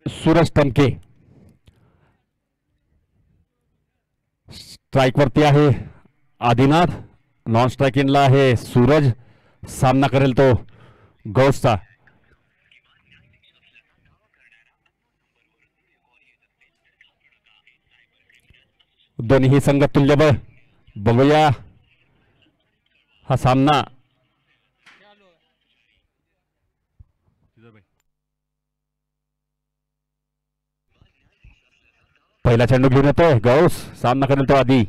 सूरज टमके strike वरती आहे Adinath, non strike इनला आहे सूरज. सामना करेल तो गौसचा. दोन्ही संघ तुल्यबळ. बघूया हा सामना. पहिला चेंडू घेऊन येतोय गौस. सामना करेल तो आधी.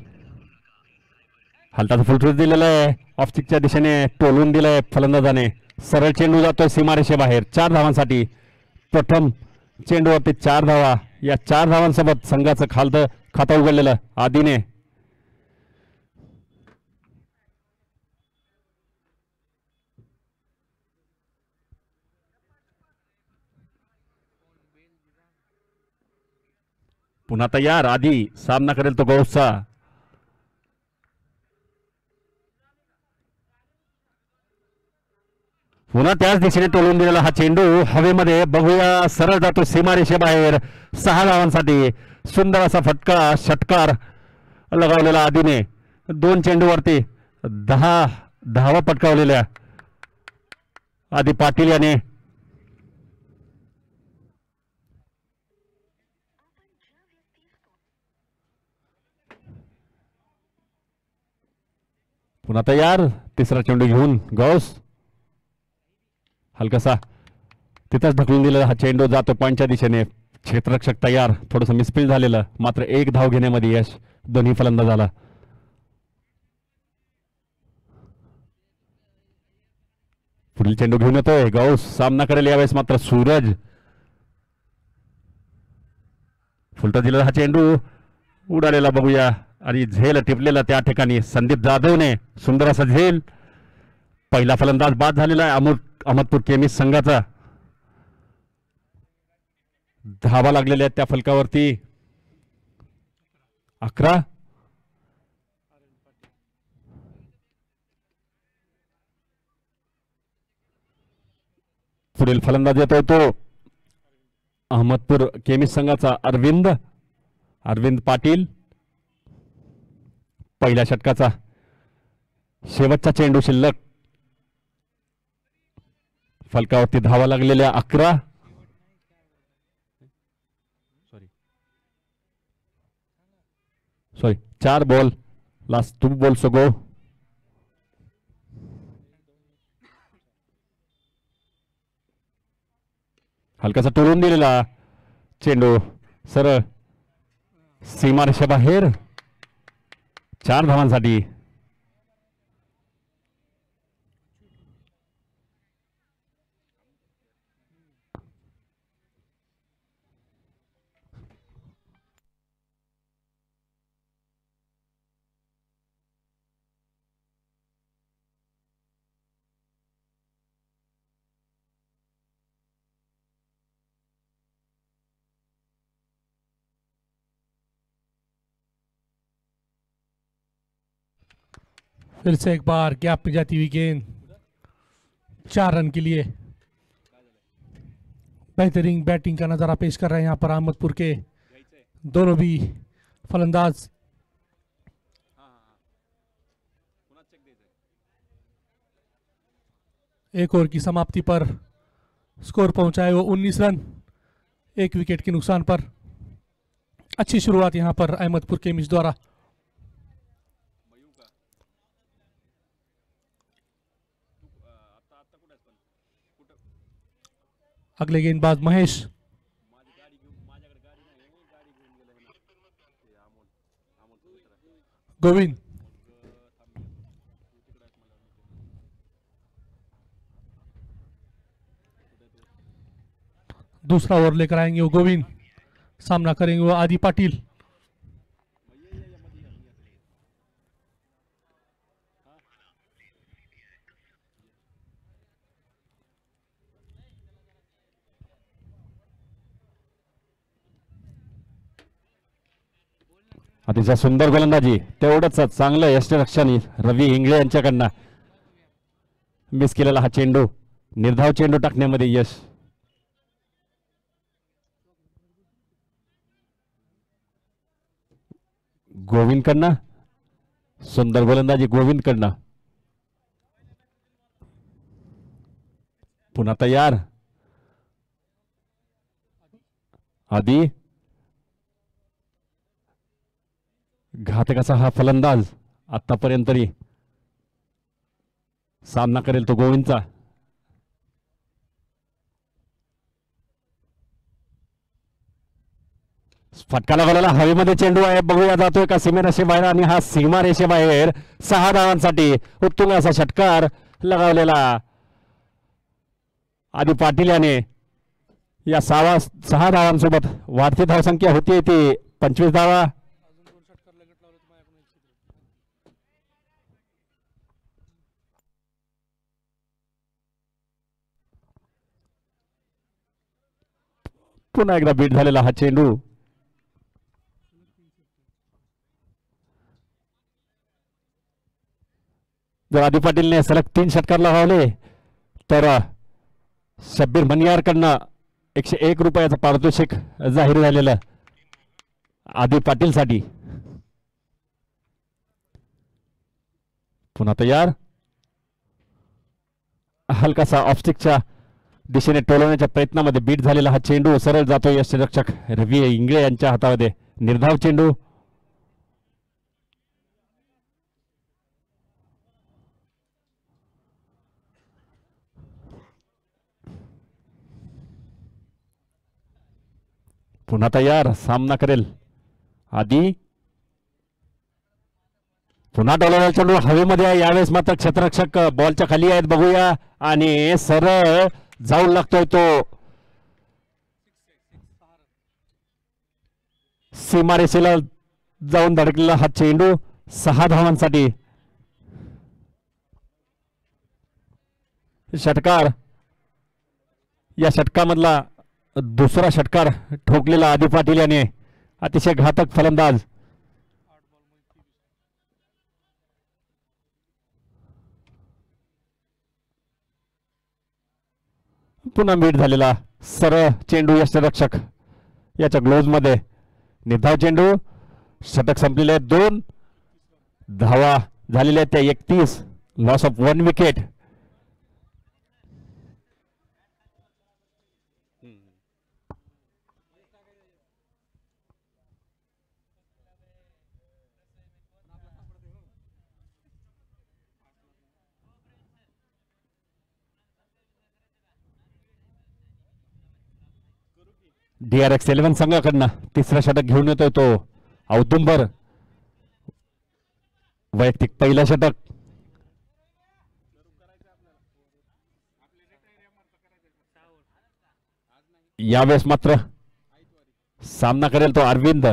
हलताचा फुलटूस दिलेला आहे. ऑफस्टिकच्या दिशेने टोलून दिलाय फलंदाजाने. सरळ चेंडू जातोय सीमारेषेबाहेर 4 धावांसाठी. प्रथम चेंडूवरती 4 धावा. या 4 धावांसोबत संघाचं खातं उघडलेलं आधीने. पुन्हा तयार आधी. सामना करेल तो गौसचा. पुन्हा त्याच दिशेने टोलून दिलेला हा चेंडू हवेमध्ये. बघूया सरळ जातो सीमारेषेबाहेर 6 धावांसाठी. सुंदर असा फटका षटकार लगावलेला आधीने. 2 चेंडूवरती 10 धावा पटकावलेल्या आधी पाटील याने. पुन्हा तयार. तिसरा चेंडू घेऊन गौस. हलकासा तिथंच ढकलून दिलेला हा चेंडू जातो पॉईंटच्या दिशेने. क्षेत्ररक्षक तयार. थोडंसं मिसफील झालेलं, मात्र 1 धाव घेण्यामध्ये यश दोन्ही फलंदाजाला. पुढील चेंडू घेऊन येतोय गौस. सामना करेल यावेळेस मात्र सूरज. फुलटा दिलेला हा चेंडू उडालेला बघूया. आणि झेल टिपलेला त्या ठिकाणी संदीप जाधवने. सुंदर असा झेल. पहिला फलंदाज बाद झालेला आहे अहमदपूर केमिस्ट संघाचा. धावा लागलेल्या आहेत त्या फलकावरती 11. पुढील फलंदाज येतोय तो अहमदपूर केमिस्ट संघाचा अरविंद पाटील. पहिल्या षटकाचा शेवटचा चेंडू शिल्लक. फलकावरती धावा लागलेल्या 11. Sorry 4 ball. लास्ट 2 बॉल्स गो. हलकासा टोलून दिलेला चेंडू सरळ सीमारेषेबाहेर 4 धावांसाठी. फिर से एक बार गैप पे जाती हुई गेंद 4 रन के लिए. बेहतरीन बैटिंग का नजारा पेश कर रहे हैं यहाँ पर अहमदपुर के दोनों भी फलंदाज. एक ओवर की समाप्ति पर स्कोर पहुंचाए वो 19 रन 1 विकेट के नुकसान पर. अच्छी शुरुआत यहाँ पर अहमदपुर केमिस्ट द्वारा. अगले गेंदबाज महेश. गोविंद. दूसरा ओवर लेकर आएंगे वो गोविंद. सामना करेंगे वो आदि पाटिल. अतिशय सुंदर गोलंदाजी. तेवढंच चांगलं यष्टिरक्षणी रवी इंगळे यांच्याकडनं. मिस केलेला हा चेंडू. निर्धाव चेंडू टाकण्यामध्ये यश. गोविंदकडनं सुंदर गोलंदाजी गोविंदकडनं. पुन्हा तयार आधी. घातकाचा हा फलंदाज आतापर्यंत तरी सामना करेल तो गोविंदचा. फटका लागलेला हवेमध्ये चेंडू आहे. बघूया जातोय का सीमारेषेबाहेर आणि हा सीमारेषेबाहेर 6 धावांसाठी उत्तुंग असा षटकार लगावलेला आदी पाटील याने. या 6 धावांसोबत वाढती धावसंख्या होती ती 25 धावा. पुन्हा एकदा बीट झालेला हा चेंडू. जर आदी पाटीलने सलग 3 षटकार लगावले तर शब्बीर मनियारकडनं 101 रुपयाचं पारितोषिक जाहीर झालेलं आदी पाटीलसाठी. पुन्हा तयार. हलकासा ऑफस्टिकच्या दिशेने टोलवण्याच्या प्रयत्नामध्ये बीट झालेला हा चेंडू सरळ जातो यष्टीरक्षक रवी इंगळे यांच्या हातामध्ये. निर्धाव चेंडू. पुन्हा तयार. सामना करेल आधी. पुन्हा टोलवलेला चेंडू हवेमध्ये आहे. यावेळेस मात्र क्षेत्ररक्षक बॉलच्या खाली आहेत. बघूया आणि सरळ जाऊन लागतोय तो सीमारेषेला जाऊन धडकलेला हा चेंडू. 6 धावांसाठी षटकार. या षटकामधला दुसरा षटकार ठोकलेला आदी पाटील याने. अतिशय घातक फलंदाज. पुन्हा मीट झालेला सरळ चेंडू यष्टीरक्षक याच्या ग्लोव्ज मध्ये. निर्धाव चेंडू. षटक संपलेले 2 धावा झालेल्या त्या 31. Loss of 1 wicket. DRX 11 संघाकडनं तिसरा षटक घेऊन येतोय तो औदुंबर. वैयक्तिक पहिलं षटक. यावेळेस मात्र सामना करेल तो अरविंद.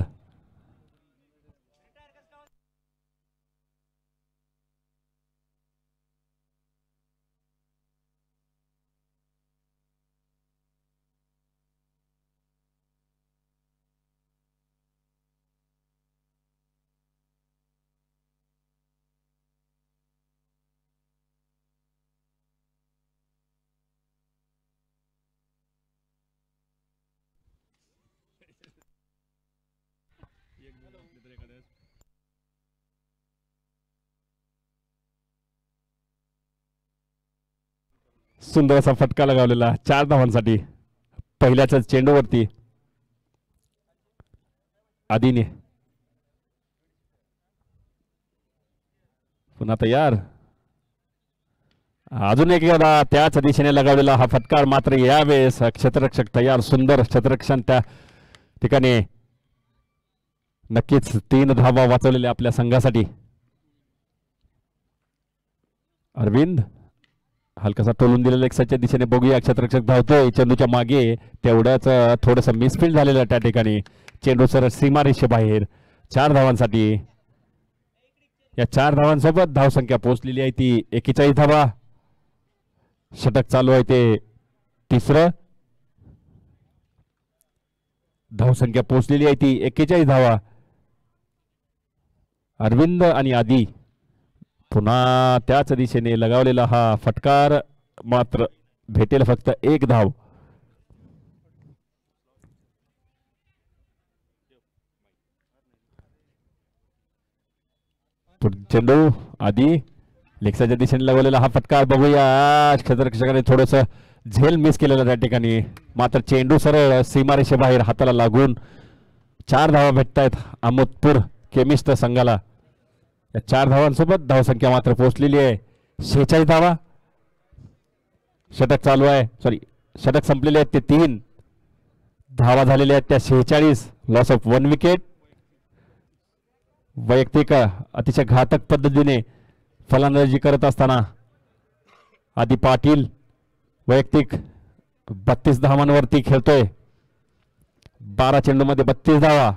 सुंदर असा फटका लगावलेला 4 धावांसाठी पहिल्याच चेंडूवरती आदीने. पुन्हा तयार. अजून एक त्याच दिशेने लगावलेला हा फटकार. मात्र यावेळेस क्षेत्ररक्षक तयार. सुंदर क्षेत्ररक्षण त्या ठिकाणी. नक्कीच 3 धावा वाचवलेल्या आपल्या संघासाठी. अरविंद हलकासा टोलून दिलेला एक्सच्या दिशेने. बघूया क्षेत्ररक्षक धावतोय चेंडूच्या मागे. तेवढ्याच थोडंसं मिसफील्ड झालेलं त्या ठिकाणी. चेंडू सरळ सीमारेषे बाहेर. 4 धावांसाठी. या 4 धावांसोबत धावसंख्या पोहोचलेली आहे ती 41 धावा. षटक चालू आहे ते तिसरं. धावसंख्या पोहोचलेली आहे ती 41 धावा. अरविंद आणि आदी. पुन्हा त्याच दिशेने लगावलेला हा फटकार. मात्र भेटेल फक्त 1 धाव. चेंडू आधी लेक्साच्या दिशेने लगवलेला हा फटका बघूया. क्षेत्ररक्षकाने थोडस झेल मिस केलेला त्या ठिकाणी, मात्र चेंडू सरळ सीमारेषेबाहेर हाताला लागून 4 धावा भेटतायत अहमदपूर केमिस्ट संघाला. या 4 धावांसोबत धावसंख्या मात्र पोहोचलेली आहे 46 धावा. षटक चालू आहे, सॉरी षटक संपलेले आहेत ते 3 धावा झालेल्या आहेत त्या 46. Loss of 1 wicket. वैयक्तिक अतिशय घातक पद्धतीने फलंदाजी करत असताना आदी पाटील वैयक्तिक 32 धावांवरती खेळतोय. 12 चेंडूमध्ये 32 धावा.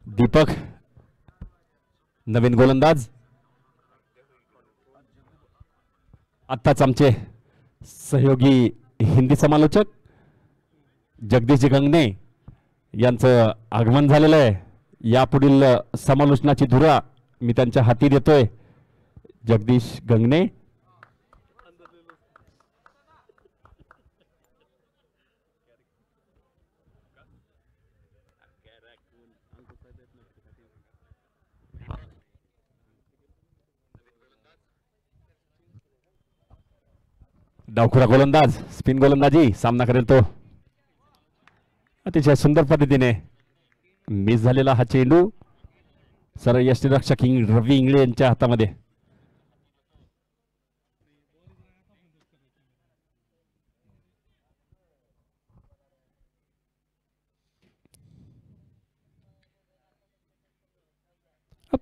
दीपक नवीन गोलंदाज. आत्ताच आमचे सहयोगी हिंदी समालोचक जगदीश गंगणे यांचं आगमन झालेलं आहे. यापुढील समालोचनाची धुरा मी त्यांच्या हाती देतोय. जगदीश गंगणे. डावखुरा गोलंदाज स्पिन गोलंदाजी सामना करेल तो. अतिशय सुंदर पद्धतीने मिस झालेला हा चेंडू सरळ यष्टीरक्षक रवी इंगळे यांच्या हातामध्ये.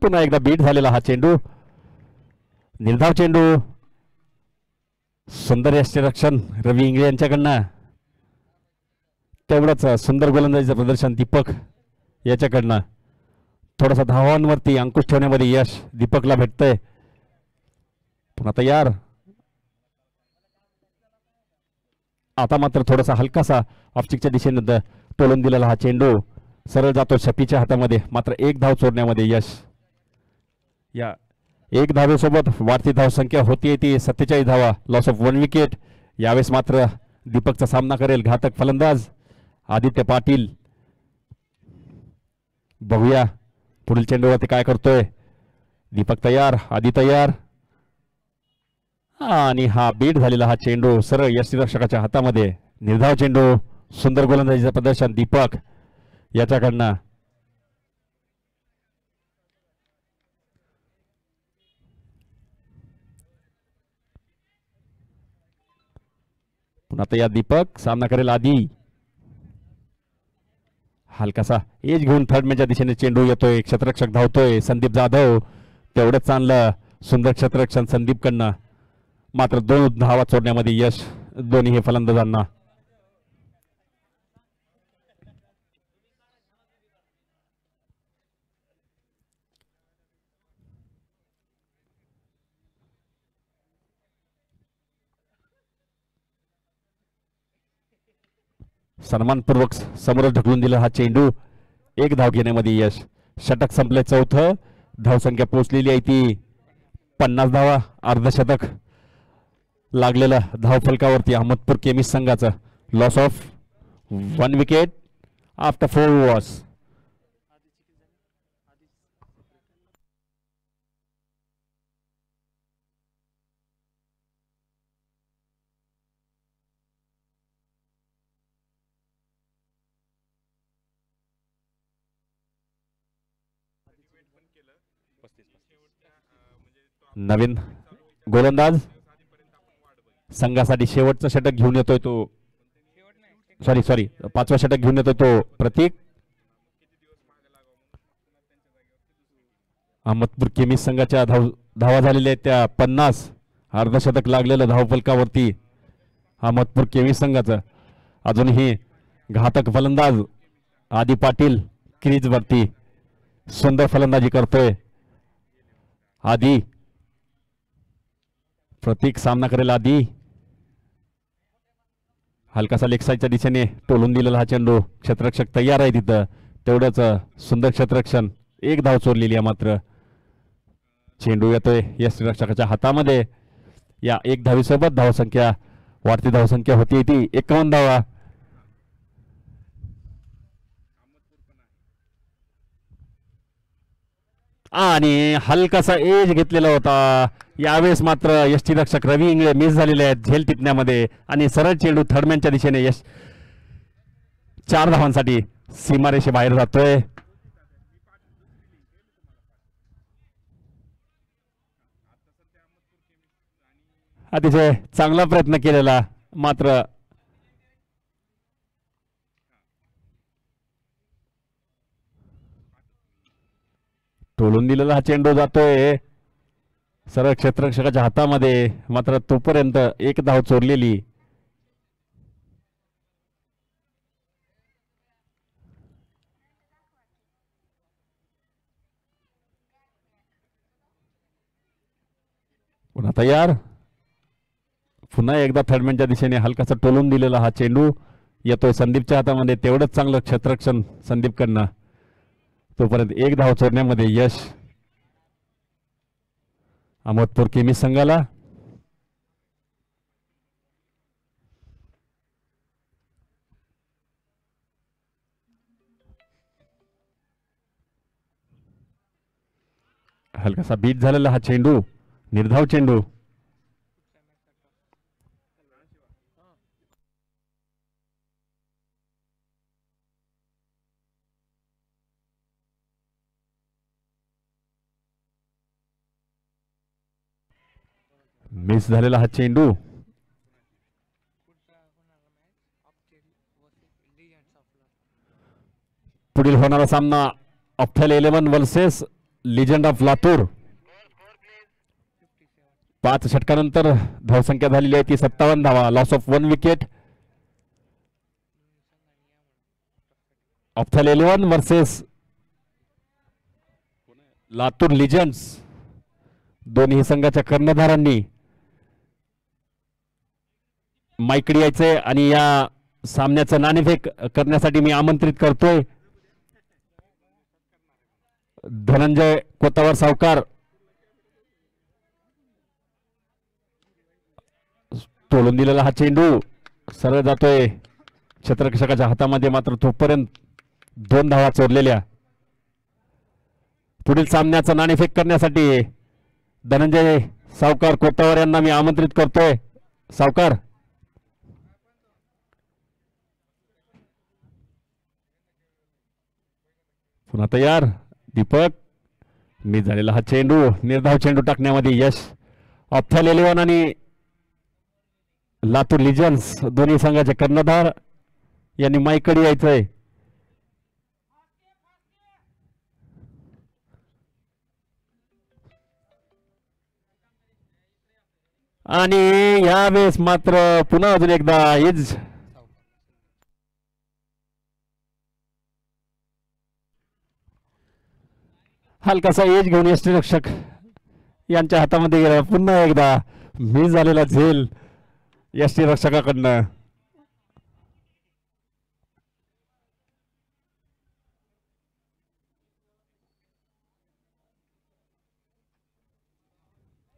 पुन्हा एकदा बीट झालेला हा चेंडू. निर्धाव चेंडू. सुंदर यष्टीरक्षण रवी इंगळे यांच्याकडनं. तेवढंच सुंदर गोलंदाजीचं प्रदर्शन दीपक याच्याकडनं. थोडासा धावांवरती अंकुश ठेवण्यामध्ये यश दीपकला भेटतंय. पुन्हा तयार. आता मात्र थोडासा हलकासा ऑफस्टिकच्या दिशेने टोलून दिलेला हा चेंडू सरळ जातो शपीच्या हातामध्ये. मात्र 1 धाव चोरण्यामध्ये यश. या 1 धावेसोबत वाढती धावसंख्या होती ती 47 धावा. Loss of 1 wicket. यावेळेस मात्र दीपकचा सामना करेल घातक फलंदाज आदित्य पाटील. बघूया पुढील चेंडूवरती काय करतोय. दीपक तयार. आधी तयार. आणि हा बीट झालेला हा चेंडू सरळ यष्टीरक्षकाच्या हातामध्ये. निर्धाव चेंडू. सुंदर गोलंदाजीचं प्रदर्शन दीपक याच्याकडनं. पुन्हा तयार दीपक. सामना करेल आधी. हलकासा एज घेऊन थर्ड मॅनच्या दिशेने चेंडू येतोय. क्षेत्ररक्षक धावतोय संदीप जाधव. तेवढंच चांगलं सुंदर क्षेत्ररक्षण संदीपकडनं. मात्र 2 धावा चोरण्यामध्ये यश दोन्ही हे फलंदाजांना. सन्मानपूर्वक समोर ढकलून दिला हा चेंडू. 1 धाव घेण्यामध्ये यश. षटक संपले 4थं. धावसंख्या पोहोचलेली आहे ती 50 धावा. अर्धशतक लागलेलं धावफलकावरती अहमदपूर केमिस्ट संघाचं. Loss of 1 wicket after 4 overs. नवीन गोलंदाज संघासाठी शेवटचं षटक घेऊन येतोय तो. सॉरी 5वं षटक घेऊन येतोय तो प्रतीक. अहमदपूर केमिस्ट संघाच्या धावा झालेल्या आहेत त्या 50. अर्धशतक लागलेलं धावफलकावरती अहमदपूर केवी संघाचं. अजूनही घातक फलंदाज आदी पाटील क्रीजवरती सुंदर फलंदाजी करतोय. आदी प्रतीक सामना करेल. आदी हलकासा लेग साईडच्या दिशेने टोलून दिलेला हा चेंडू. क्षेत्ररक्षक तयार आहे तिथं. तेवढंच सुंदर क्षेत्ररक्षण. एक धाव चोरलेली आहे मात्र. चेंडू येतोय यष्टीरक्षकाच्या हातामध्ये. या एक धावीसोबत धावसंख्या वाढती धावसंख्या होती ती 51 धावा. आणि हलकासा एज घेतलेला होता. यावेळेस मात्र यष्टीरक्षक रवी इंगळे मिस झालेले आहेत झेल टिपण्यामध्ये आणि सरळ चेंडू थर्डमॅनच्या दिशेने 4 धावांसाठी सीमारेषे बाहेर जातोय. अतिशय चांगला प्रयत्न केलेला मात्र टोलून दिलेला हा चेंडू जातोय सरळ क्षेत्ररक्षकाच्या हातामध्ये. मात्र तोपर्यंत एक धाव चोरलेली. पुन्हा तयार. पुन्हा एकदा थर्डमॅनच्या दिशेने हलकासा टोलून दिलेला हा चेंडू येतोय संदीपच्या हातामध्ये. तेवढंच चांगलं क्षेत्ररक्षण संदीपकडनं. तोपर्यंत एक धाव चोरण्यामध्ये यश अहमदपूर केमी संघाला. हलकासा बीट झालेला हा चेंडू. निर्धाव चेंडू. मिस झालेला हा चेंडू. पुढील होणारा सामना अफथल 11 वर्सेस लिजंड ऑफ लातूर. 5 षटकानंतर धावसंख्या झालेली आहे ती 57 धावा. Loss of 1 wicket. अफथल 11 वर्सेस लातूर लिजंड्स. दोन्ही संघाच्या कर्णधारांनी माईकडे यायचंय आणि या सामन्याचं नाणेफेक करण्यासाठी मी आमंत्रित करतोय धनंजय कोतावर सावकार. तोडून दिलेला हा चेंडू सरळ जातोय क्षेत्ररक्षकाच्या हातामध्ये. मात्र तोपर्यंत 2 धावा चोरलेल्या. पुढील सामन्याचं नाणेफेक करण्यासाठी धनंजय सावकार कोतावर यांना मी आमंत्रित करतोय. सावकार पुन्हा तयार. दीपक मी झालेला हा चेंडू. निर्धाव चेंडू टाकण्यामध्ये यश. अफथल 11 आणि लातूर लिजन्स दोन्ही संघाचे कर्णधार यांनी माईकडे यायचंय. आणि यावेळेस मात्र पुन्हा अजून एकदा एज. हलकासा एज घेऊन यष्टीरक्षक यांच्या हातामध्ये गेला. पुन्हा एकदा मिस झालेला झेल यष्टीरक्षकाकडनं.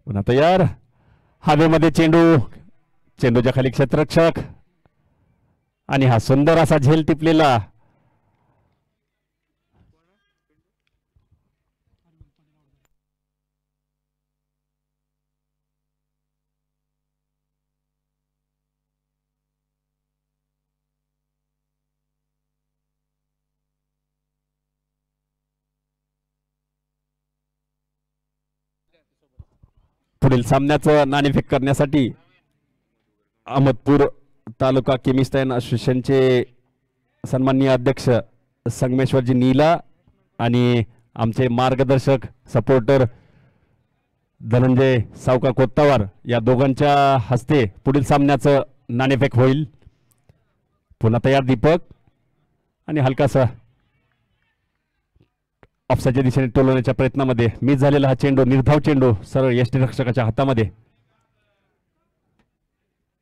पुन्हा तयार. हवेमध्ये चेंडू. चेंडूच्या खाली क्षेत्ररक्षक आणि हा सुंदर असा झेल टिपलेला. पुढील सामन्याचं नाणेफेक करण्यासाठी अहमदपूर तालुका केमिस्ट्री असोसिएशनचे सन्माननीय अध्यक्ष संगमेश्वरजी नीला आणि आमचे मार्गदर्शक सपोर्टर धनंजय सावका कोत्तावर या दोघांच्या हस्ते पुढील सामन्याचं नाणेफेक होईल. पुन्हा तयार दीपक आणि हलकासा ऑफसाईडच्या दिशेने टोलवण्याच्या प्रयत्नामध्ये मिस झालेला हा चेंडू, निर्धाव चेंडू सरळ यष्टीरक्षकाच्या हातामध्ये.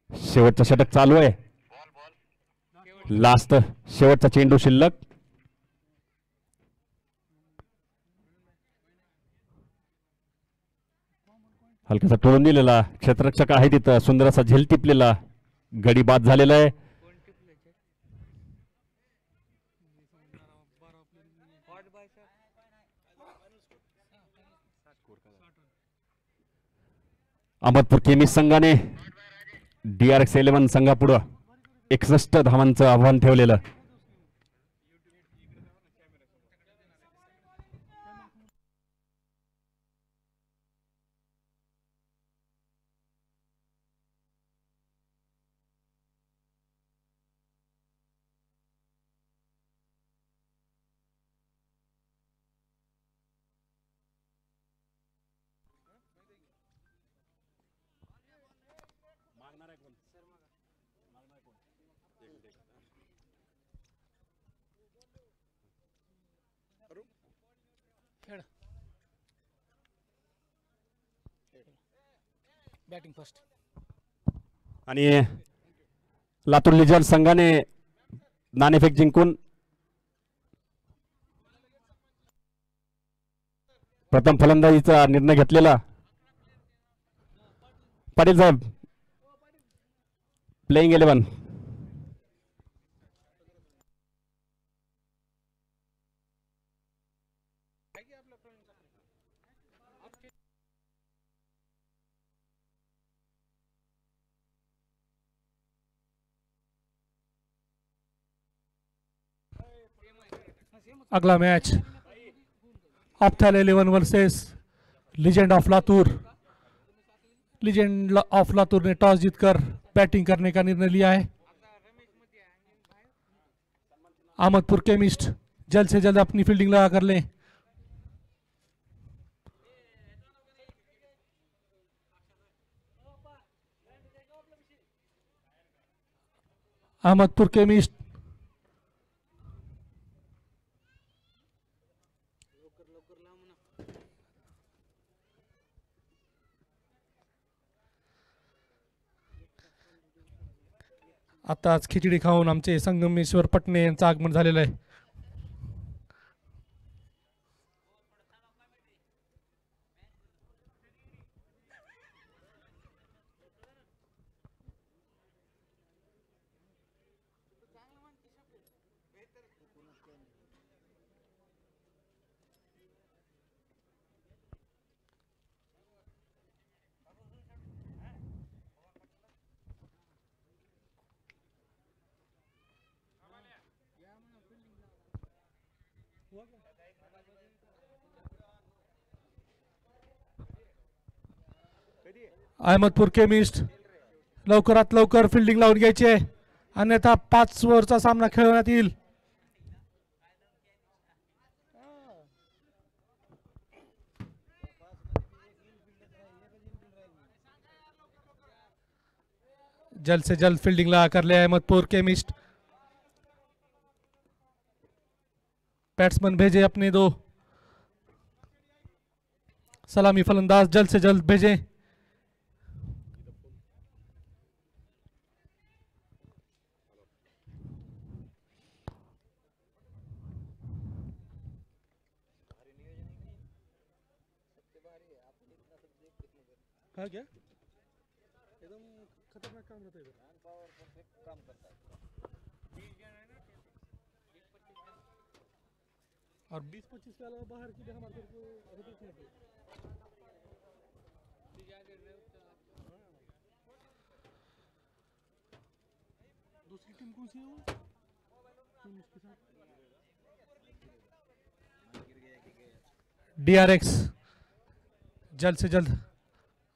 शेवटचा षटक चालू आहे. लास्ट शेवटचा चेंडू शिल्लक. हलकासा टोळून दिलेला क्षेत्ररक्षक आहे तिथं, सुंदर असा झेल टिपलेला, गडी बाद झालेला आहे. अहमदपूर केमिस्ट संघाने DRX 11 संघापुढं 61 धावांचं आव्हान ठेवलेलं. Batting first. आणि लातूर लिजर संघाने नाणेफेक जिंकून प्रथम फलंदाजीचा निर्णय घेतलेला. पाटील साहेब, प्लेइंग 11. अगला मैच अफ्थल 11 versus legend of Latur. Legend of Latur ने टॉस जीतकर बैटिंग करने का निर्णय लिया है. अहमदपुर केमिस्ट जल्द से जल्द अपनी फील्डिंग लगा कर लें. अहमदपुर केमिस्ट आताच खिचडी खाऊन आमचे संगमेश्वर पटणे यांचं आगमन झालेलं आहे. अहमदपूर केमिस्ट लवकरात लवकर फिल्डिंग लावून घ्यायची आहे, अन्यथा 5 ओव्हरचा सामना खेळवण्यात येईल. जल्द से जल्द फील्डिंग लगा कर ले अहमदपुर केमिस्ट. बैट्समैन भेजे अपने 2 सलामी फलंदाज जल्द से जल्द भेजें. हाँ क्या एकदम खतरनाक काम रहता है इधर. और 20-25 के अलावा बाहर की हमारे को दूसरी टीम कौन सी है वो इसके साथ DRX जल्द से जल्द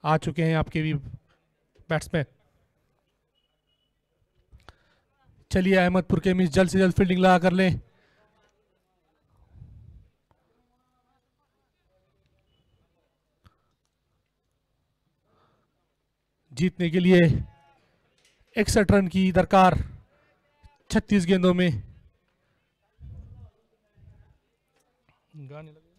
आ चुके हैं आपके भी बैट्समैन. चलिए अहमदपुर के मिस जल्द से जल्द फील्डिंग लगा कर लें. जीतने के लिए 61 रन की दरकार 36 गेंदों में। गाने लगे ना।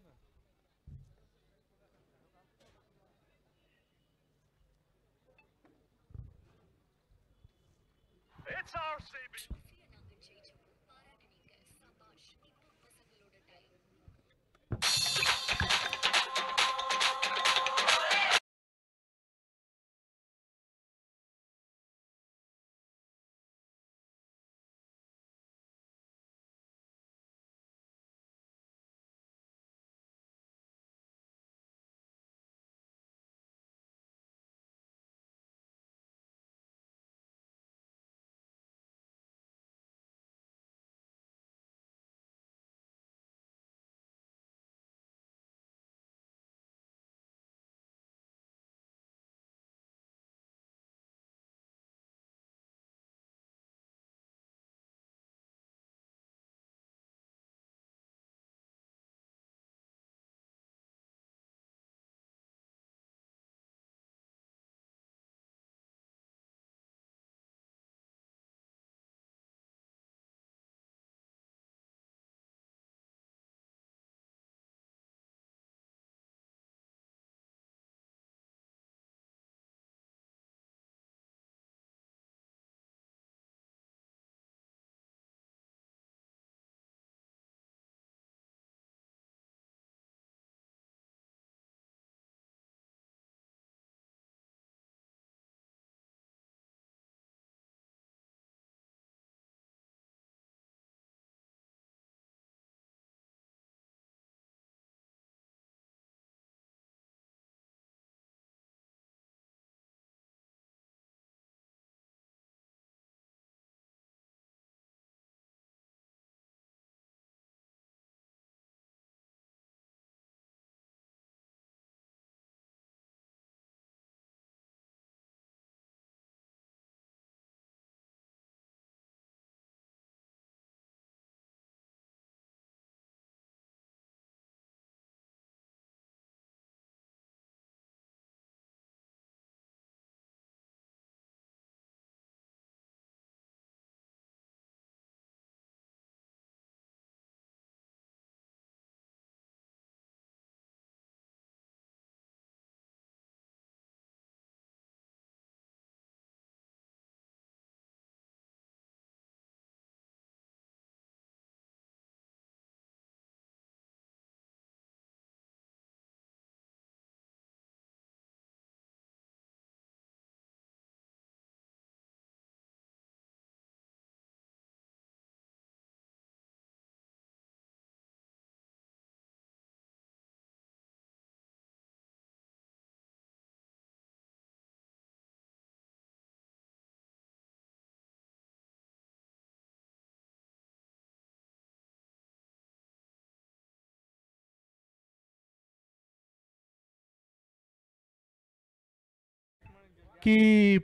कि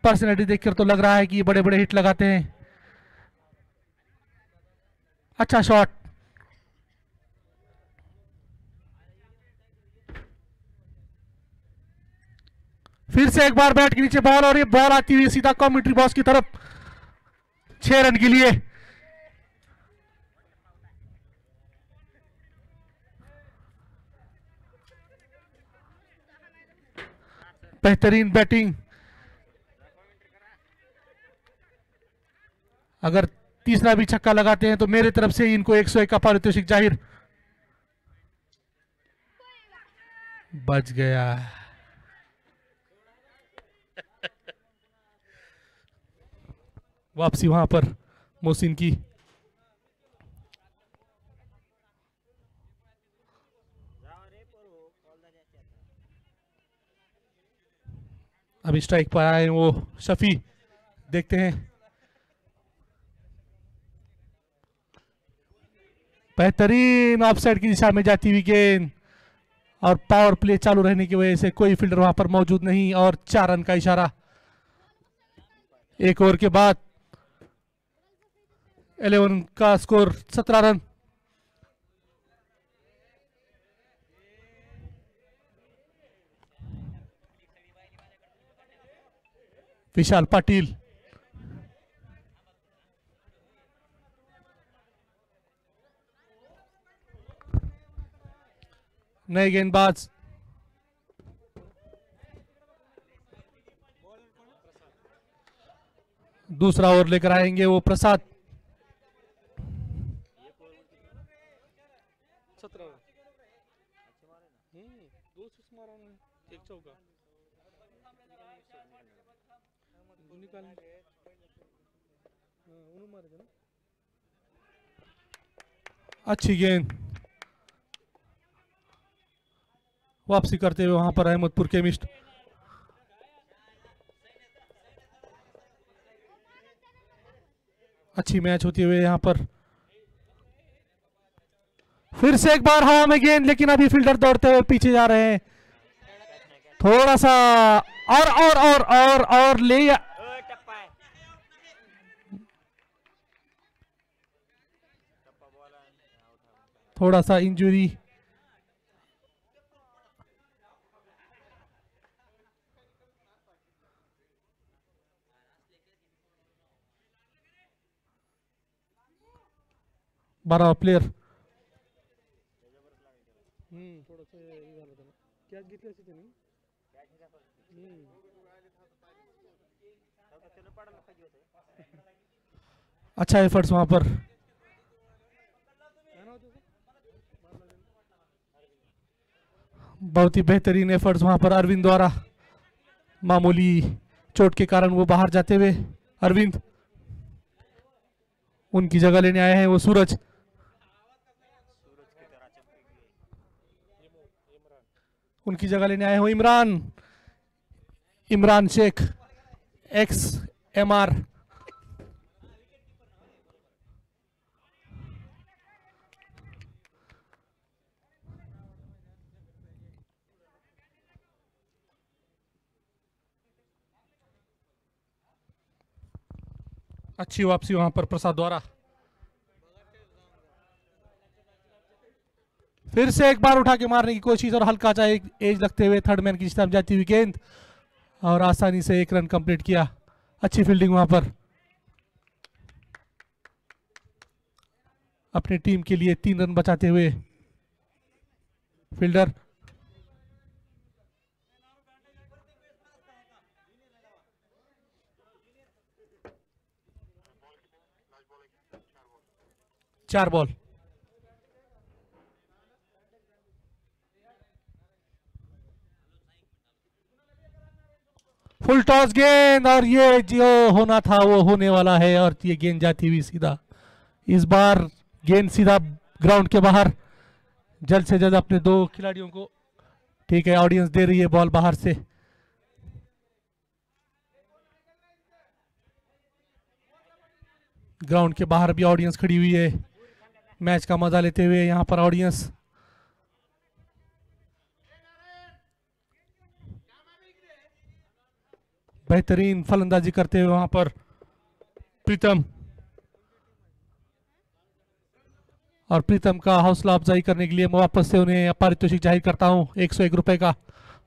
पर्सनैलिटी देखकर तो लग रहा है कि बड़े बड़े हिट लगाते हैं। अच्छा शॉट, फिर से एक बार बैट के नीचे बॉल और ये बॉल आती हुई सीधा कमेंट्री बॉक्स की तरफ 6 रन के लिए। बेहतरीन बैटिंग, अगर तीसरा भी छक्का लगाते हैं तो मेरे तरफ से इनको 101 का पारितोषिक जाहिर। बच गया। वापसी वहां पर मोहसिन की। अभी स्ट्राइक पर आए वो शफी, देखते हैं। बेहतरीन ऑफसाइड की दिशा में जाती हुई गेंद और पावर प्ले चालू रहने की वजह से कोई फील्डर वहां पर मौजूद नहीं और 4 रन का इशारा। एक ओवर के बाद 11 का स्कोर 17 रन। विशाल पाटील, नए गेंदबाज दूसरा ओवर लेकर आएंगे वो प्रसाद। अच्छी गेंद वापसी करते हुए वहां पर अहमदपुर केमिस्ट। अच्छी मैच होती हुई यहाँ पर फिर से एक बार हवा में गेंद, लेकिन अभी फील्डर दौड़ते हुए पीछे जा रहे हैं। थोड़ा सा और ले थोड़ा सा इंजरी। बारह प्लेयर अच्छा एफर्ट्स वहां पर। बहुत ही बेहतरीन एफर्ट्स वहां पर अरविंद द्वारा। मामूली चोट के कारण वो बाहर जाते हुए अरविंद, उनकी जगह लेने आए हैं वो सूरज। उनकी जगह लेने आए हो इमरान शेख एक्स MR। अच्छी वापसी वहां पर प्रसाद द्वारा। फिर से एक बार उठा के मारने की कोशिश और हल्का सा एक एज लगते हुए थर्ड मैन की तरफ जाती हुई गेंद और आसानी से एक रन कंप्लीट किया। अच्छी फील्डिंग वहां पर। अपनी टीम के लिए 3 रन बचाते हुए फील्डर। चार बॉल। फुल टॉस गेंद और ये जो होना था वो होने वाला है और ये गेंद जाती हुई सीधा। इस बार गेंद सीधा ग्राउंड के बाहर। जल्द से जल्द अपने 2 खिलाड़ियों को, ठीक है, ऑडियंस दे रही है बॉल बाहर से। ग्राउंड के बाहर भी ऑडियंस खड़ी हुई है, मैच का मजा लेते हुए यहां पर ऑडियंस। बेहतरीन फलंदाजी करते हुए वहां पर प्रीतम, और प्रीतम का हौसला अफजाई करने के लिए मैं वापस से उन्हें पारितोषिक जाहिर करता हूं 101 रुपए का,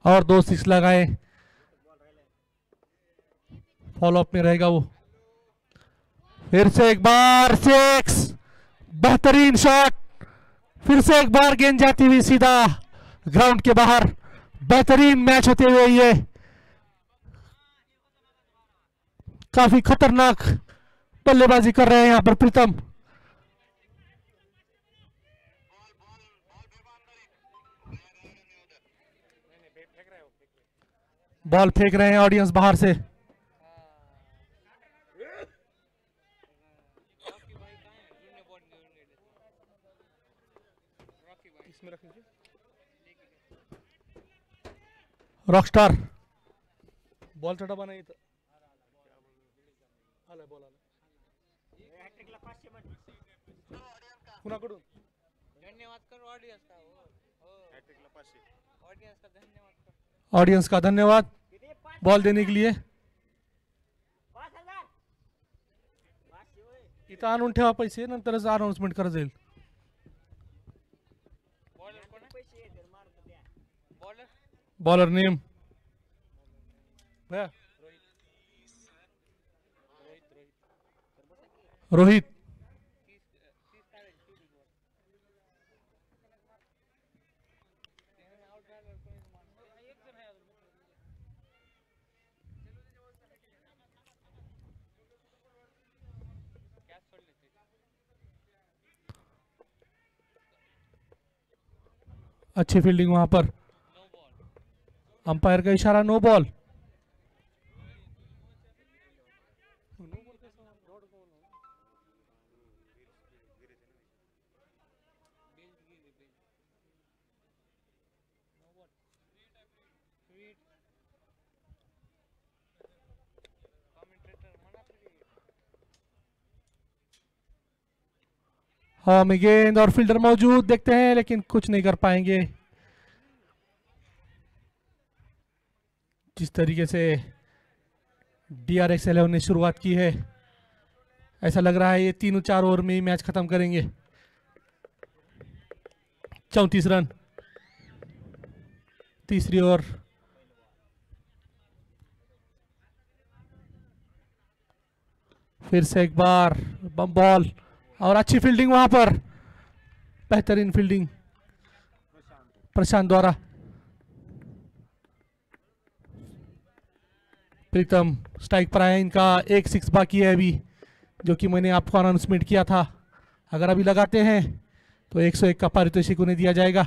और 2 6 लगाए। फॉलोअप में रहेगा वो। फिर से एक बार 6, बेहतरीन शॉट। फिर से एक बार गेंद जाती हुई सीधा ग्राउंड के बाहर। बेहतरीन मैच होते हुए ये काफी खतरनाक बल्लेबाजी कर रहे हैं यहां पर प्रीतम। बॉल फेंक रहे हैं ऑडियंस बाहर से। रॉकस्टार बॉल चढा बनाई कुणाकडून धन्यवाद करो ऑडियंस का धन्यवाद बॉल देने के लिए। इथं आणून ठेवा पैसे, नंतरच अनाउन्समेंट करा जाईल। बॉलर नेम भैया रोहित, अच्छी फील्डिंग वहां पर, अंपायर का इशारा नो बॉल। हाँ में गेंद और फील्डर मौजूद, देखते हैं लेकिन कुछ नहीं कर पाएंगे। जिस तरीके से DRX 11 ने शुरुआत की है, ऐसा लग रहा है ये 3-4 ओवर में ही मैच खत्म करेंगे। 34 रन तीसरी ओवर। फिर से एक बार बम बॉल और अच्छी फील्डिंग वहां पर, बेहतरीन फील्डिंग प्रशांत द्वारा। प्रीतम स्ट्राइक पर आया, इनका 1 6 बाकी है अभी, जो कि मैंने आपको अनाउंसमेंट किया था। अगर अभी लगाते हैं तो 101 का पारितोषिक उन्हें दिया जाएगा।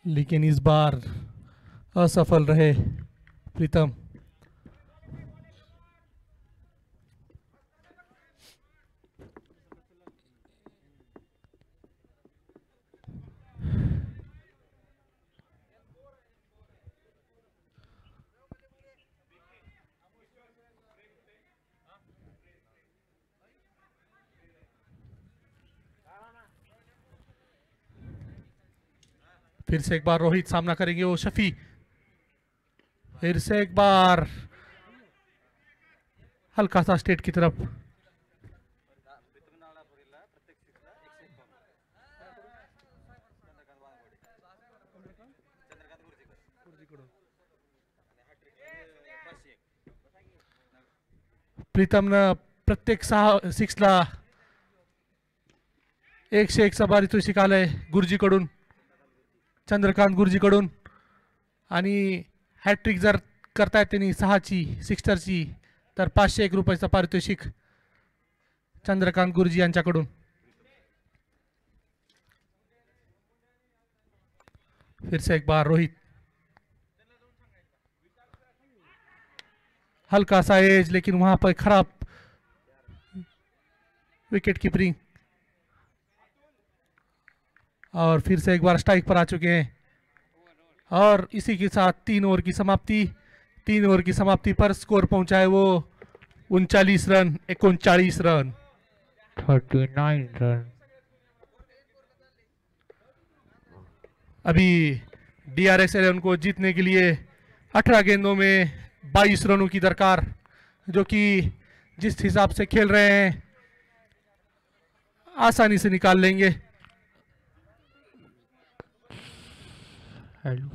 लेकिन इस बार असफल रहे प्रीतम। फिर से एक बार रोहित सामना करेंगे वो शफी। फिर से एक बार हल्का सा स्टेट की तरफ, प्रीतम न प्रत्येक 6ला 101 पारितोषिक आलंय गुरुजीकडून, चंद्रकांत गुरुजीकडून। आणि हॅट्रिक जर करतायत त्यांनी 6ची 6ची तर 501 रुपयाचं पारितोषिक चंद्रकांत गुरुजी यांच्याकडून। फिर से एक बार रोहित, हल्का सा एज, लेकिन वहां पर खराब विकेट कीपिंग। और फिर से एक बार स्ट्राइक पर आ चुके हैं। और इसी के साथ 3 ओवर की समाप्ति। 3 ओवर की समाप्ति पर स्कोर पहुंचा है वो 39 रन 39 रन 39 रन। अभी DRX 11 को जीतने के लिए 18 गेंदों में 22 रनों की दरकार, जो कि जिस हिसाब से खेल रहे हैं आसानी से निकाल लेंगे। Hello,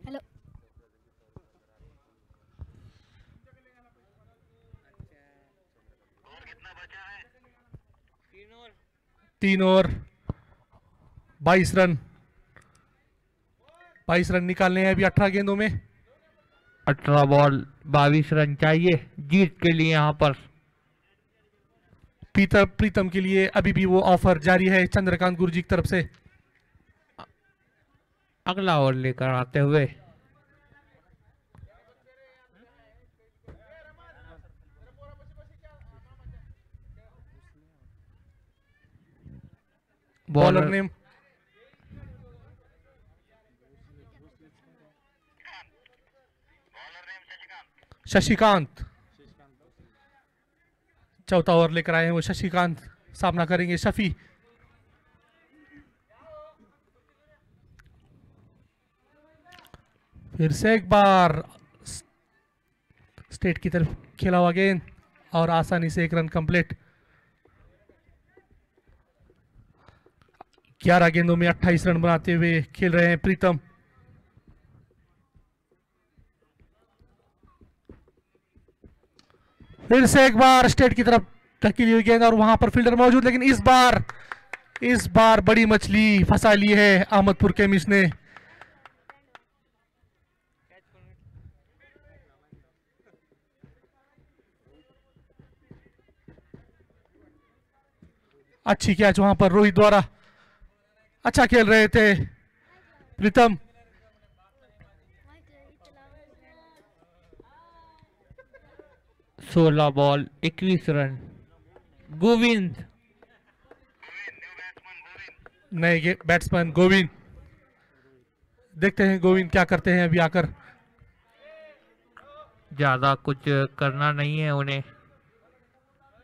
hello. 3 over 22 run, 22 run निकालने हैं अभी 18 गेंदों में। 18 बॉल 22 रन चाहिए जीत के लिए। यहाँ पर प्रीतम के लिए अभी भी वो ऑफर जारी है चंद्रकांत गुरुजी की तरफ से। अगला ओवर लेकर आते हुए बॉलर नेम शशिकांत। चौथा ओवर लेकर आए हैं वो शशिकांत, सामना करेंगे शफी। फिर से एक बार स्टेट की तरफ खेला हुआ गेंद और आसानी से 1 रन कंप्लीट। 11 गेंदों में 28 रन बनाते हुए खेल रहे हैं प्रीतम। फिर से एक बार स्टेट की तरफ धकेली हुई गेंद और वहां पर फील्डर मौजूद, लेकिन इस बार बड़ी मछली फंसा ली है अहमदपुर केमिस्ट ने। अच्छी कैच वहां पर रोहित द्वारा, अच्छा खेल रहे थे प्रीतम। सोलह बॉल 21 रन। गोविंद, नए बैट्समैन गोविंद, देखते हैं गोविंद क्या करते हैं अभी आकर। ज्यादा कुछ करना नहीं है उन्हें,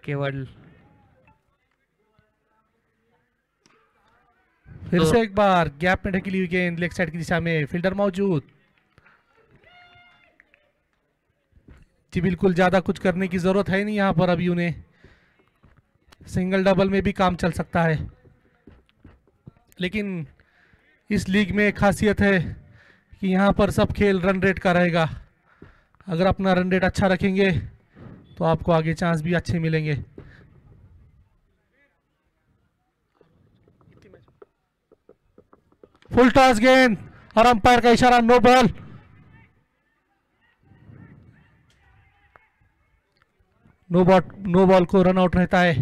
केवल फिर से एक बार गैप में ढकी हुई गेंद लेग साइड की दिशा में, फील्डर मौजूद। जी बिल्कुल, ज्यादा कुछ करने की जरूरत है नहीं यहां पर अभी उन्हें। सिंगल डबल में भी काम चल सकता है, लेकिन इस लीग में एक खासियत है कि यहां पर सब खेल रन रेट का रहेगा। अगर अपना रन रेट अच्छा रखेंगे तो आपको आगे चांस भी अच्छे मिलेंगे। फुल टॉस गेंद और अंपायर का इशारा, नो बॉल। नो बॉल को रन आउट रहता है।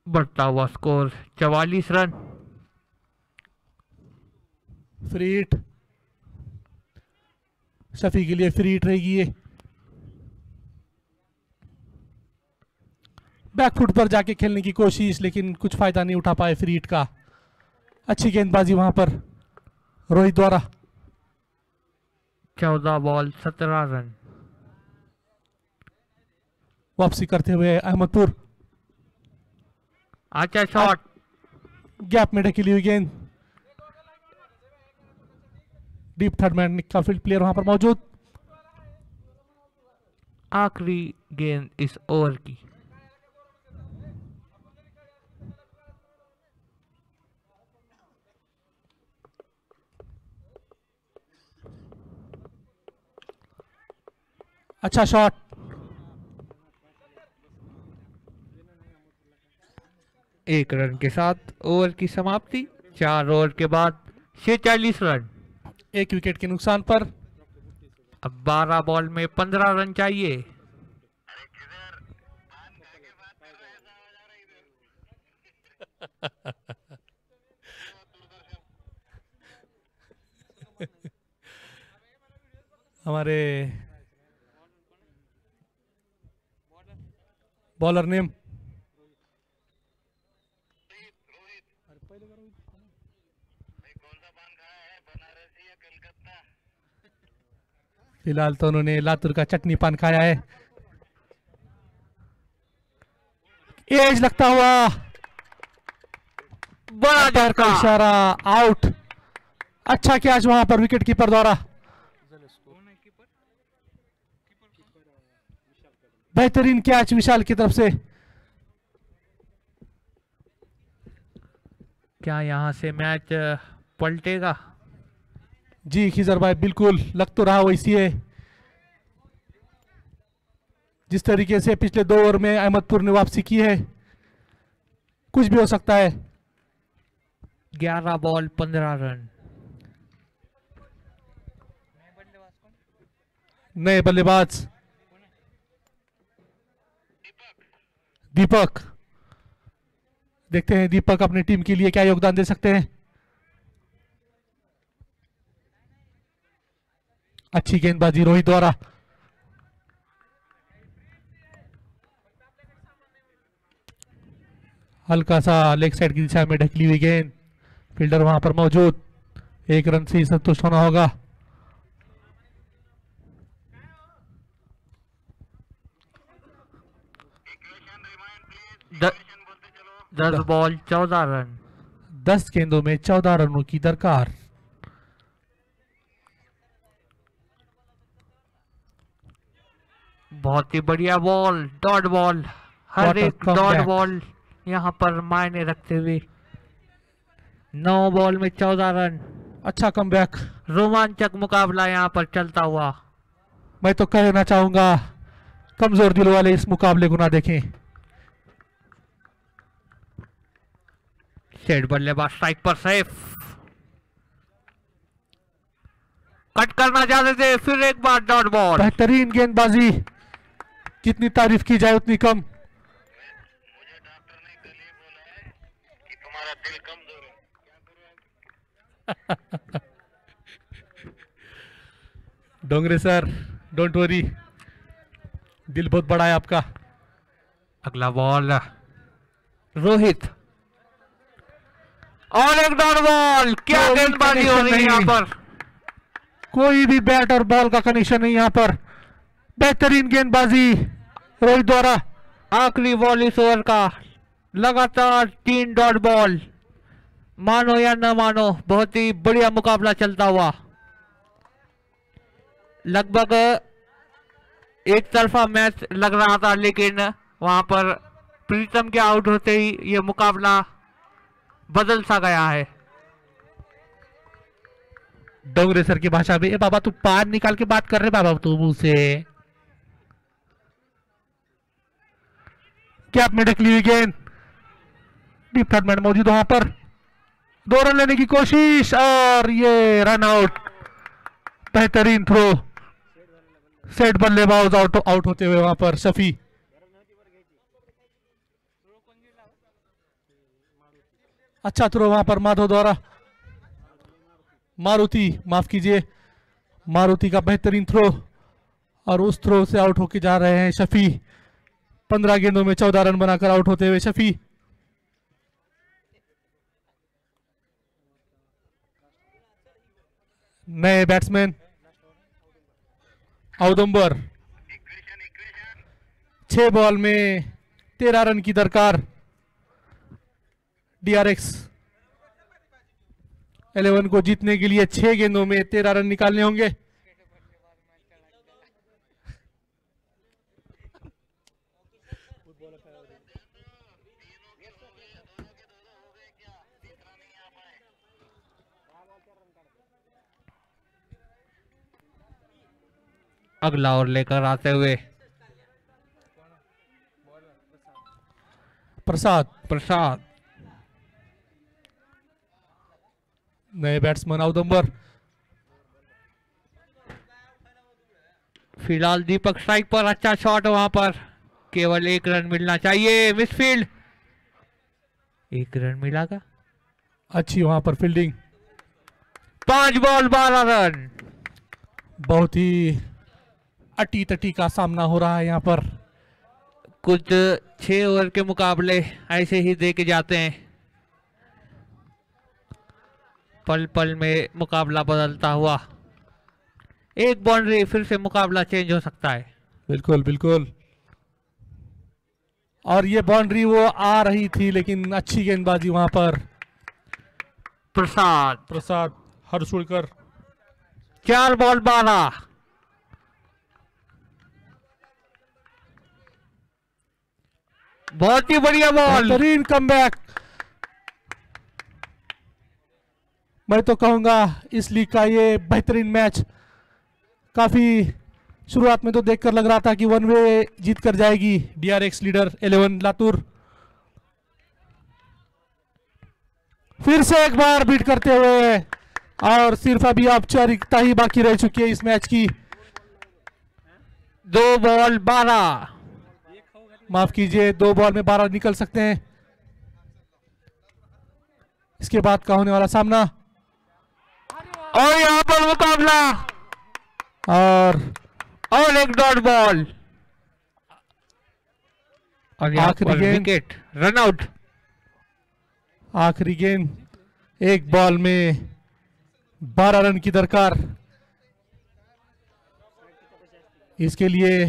बढ़ता हुआ score 44 run. Free hit Shafi के लिए, फ्री हिट रहेगी ये। बैकफुट पर जाके खेलने की कोशिश, लेकिन कुछ फायदा नहीं उठा पाए फ्री हिट का। अच्छी गेंदबाजी वहां पर रोहित द्वारा। 14 बॉल 17 रन। वापसी करते हुए अहमदपुर, अच्छा शॉट, गैप में ढकी हुई गेंद। डीप थर्ड मैन का फील्ड प्लेयर वहां पर मौजूद। आखिरी गेंद इस ओवर की। अच्छा शॉट, एक रन के साथ ओवर की समाप्ति। 4 ओवर के बाद 46 रन। 1 विकेट के नुकसान पर। अब 12 बॉल में 15 रन चाहिए। हमारे बॉलर नेम फिलहाल तो उन्होंने लातूर का चटनी पान खाया है। एज लगता हुआ, बड़ा अंपायर का झटका। इशारा, आउट। अच्छा कैच वहां पर विकेट कीपर द्वारा। बेहतरीन कैच विशाल की तरफ से। क्या यहां से मैच पलटेगा? जी खिजर भाई, बिल्कुल लग तो रहा वैसी है। जिस तरीके से पिछले 2 ओवर में अहमदपुर ने वापसी की है, कुछ भी हो सकता है। 11 बॉल 15 रन। नए बल्लेबाज दीपक, देखते हैं दीपक अपनी टीम के लिए क्या योगदान दे सकते हैं। अच्छी गेंदबाजी रोहित द्वारा। हल्का सा लेग साइड की दिशा में ढकली हुई गेंद, फील्डर वहां पर मौजूद। 1 रन से ही संतुष्ट होना होगा। The- 10 ball 14 run. 10 गेंदों में 14 रनों की दरकार। बहुत ही बढ़िया ball, dot ball, her What a एक डॉट comeback. बॉल यहाँ पर मायने रखते हुए 9 बॉल में 14 रन। अच्छा कमबैक। रोमांचक मुकाबला यहाँ पर चलता हुआ। मैं तो कहना चाहूंगा कमजोर दिल वाले इस मुकाबले को ना देखें। सेट बल्लेबाज स्ट्राइक पर सेफ, कट करना चाहते थे, फिर एक बार डॉट बॉल। बेहतरीन गेंदबाजी, जितनी तारीफ की जाए उतनी कम। मुझे डॉक्टर ने कल ही बोला है कि तुम्हारा दिल कमजोर है। क्या करूं? डोंगरे सर, डोंट वरी, दिल बहुत बड़ा है आपका। अगला बॉल रोहित, और एक डॉट बॉल। क्या कोई गेंदबाजी हो रही है यहाँ connection पर। कोई भी बैट और बॉल का कनेक्शन नहीं यहाँ पर। बेहतरीन गेंदबाजी रोहित द्वारा। आखिरी बॉल इस ओवर का, लगातार 3 डॉट बॉल। मानो या न मानो, बहुत ही बढ़िया मुकाबला चलता हुआ। लगभग एक तरफा मैच लग रहा था, लेकिन वहां पर प्रीतम के आउट होते ही ये मुकाबला बदल सा गया है। डोंगरे सर की भाषा में, ए बाबा तू पान निकाल के बात कर रहे बाबा तू मुंह से। क्या में ढकली हुई गेंद, डीप थर्ड मैन मौजूद वहां पर। 2 रन लेने की कोशिश और ये रन आउट। बेहतरीन थ्रो, सेट बल्लेबाज आउट होते हुए वहां पर शफी। अच्छा थ्रो वहां पर माधव द्वारा। मारुति, माफ कीजिए, मारुति का बेहतरीन थ्रो, और उस थ्रो से आउट होके जा रहे हैं शफी। 15 गेंदों में 14 रन बनाकर आउट होते हुए शफी। नए बैट्समैन औदुंबर, 6 बॉल में 13 रन की दरकार। डीआरएक्स 11 को जीतने के लिए 6 गेंदों में 13 रन निकालने होंगे। अगला ओवर लेकर आते हुए प्रसाद, नए बैट्समैन औदुंबर। फिलहाल दीपक स्ट्राइक पर, अच्छा शॉट वहां पर, केवल 1 रन मिलना चाहिए। मिसफील्ड, 1 रन मिला का। अच्छी वहां पर फील्डिंग। 5 ball 12 run. बहुत ही अटी तटी का सामना हो रहा है यहाँ पर। कुछ 6 ओवर के मुकाबले ऐसे ही दे के जाते हैं, पल पल में मुकाबला बदलता हुआ। एक बाउंड्री, फिर से मुकाबला चेंज हो सकता है। बिल्कुल बिल्कुल, और ये बाउंड्री वो आ रही थी, लेकिन अच्छी गेंदबाजी वहां पर। प्रसाद हर्षुलकर। 4 बॉल 12। बहुत ही बढ़िया बॉल। बेहतरीन कमबैक। मैं तो कहूंगा इस लीग का ये बेहतरीन मैच। काफी शुरुआत में तो देखकर लग रहा था कि 1 वे जीत कर जाएगी डीआरएक्स लीडर 11 लातूर। फिर से एक बार बीट करते हुए, और सिर्फ अभी औपचारिकता ही बाकी रह चुकी है इस मैच की। 2 बॉल 12। माफ कीजिए, 2 बॉल में 12 निकल सकते हैं। इसके बाद का होने वाला सामना, और यहाँ पर मुकाबला, और एक डॉट बॉल, और यहाँ आखिरी पर गेंद। Wicket, run out. आखिरी गेंद, 1 बॉल में 12 रन की दरकार। इसके लिए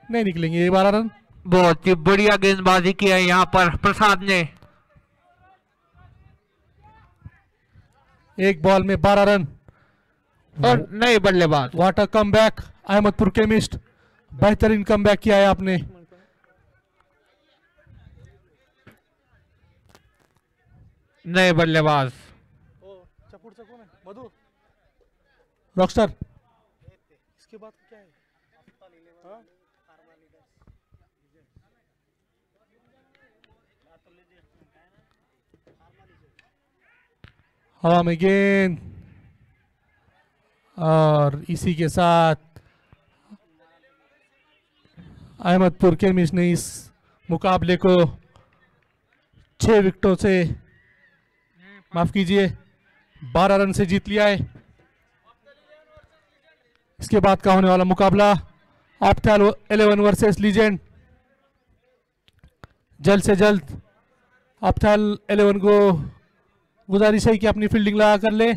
नहीं निकलेंगे ये 12 रन। बहुत ही बढ़िया गेंदबाजी की है यहाँ पर प्रसाद ने। 1 बॉल में 12 रन, और नए बल्लेबाज। What a comeback, Ahmedpur chemist, बेहतरीन कमबैक किया है आपने। नए बल्लेबाज। रॉकस्टार, इसके बाद क्या है? हवा में गेंद, और इसी के साथ अहमदपुर केमिस्ट ने इस मुकाबले को 6 विकेटों से, माफ कीजिए 12 रन से जीत लिया है। इसके बाद का होने वाला मुकाबला ऑप्थेल 11 वर्सेस लीजेंड। जल्द से जल्द ऑप्थेल 11 को गुजारिश है कि अपनी फील्डिंग लगा कर ले।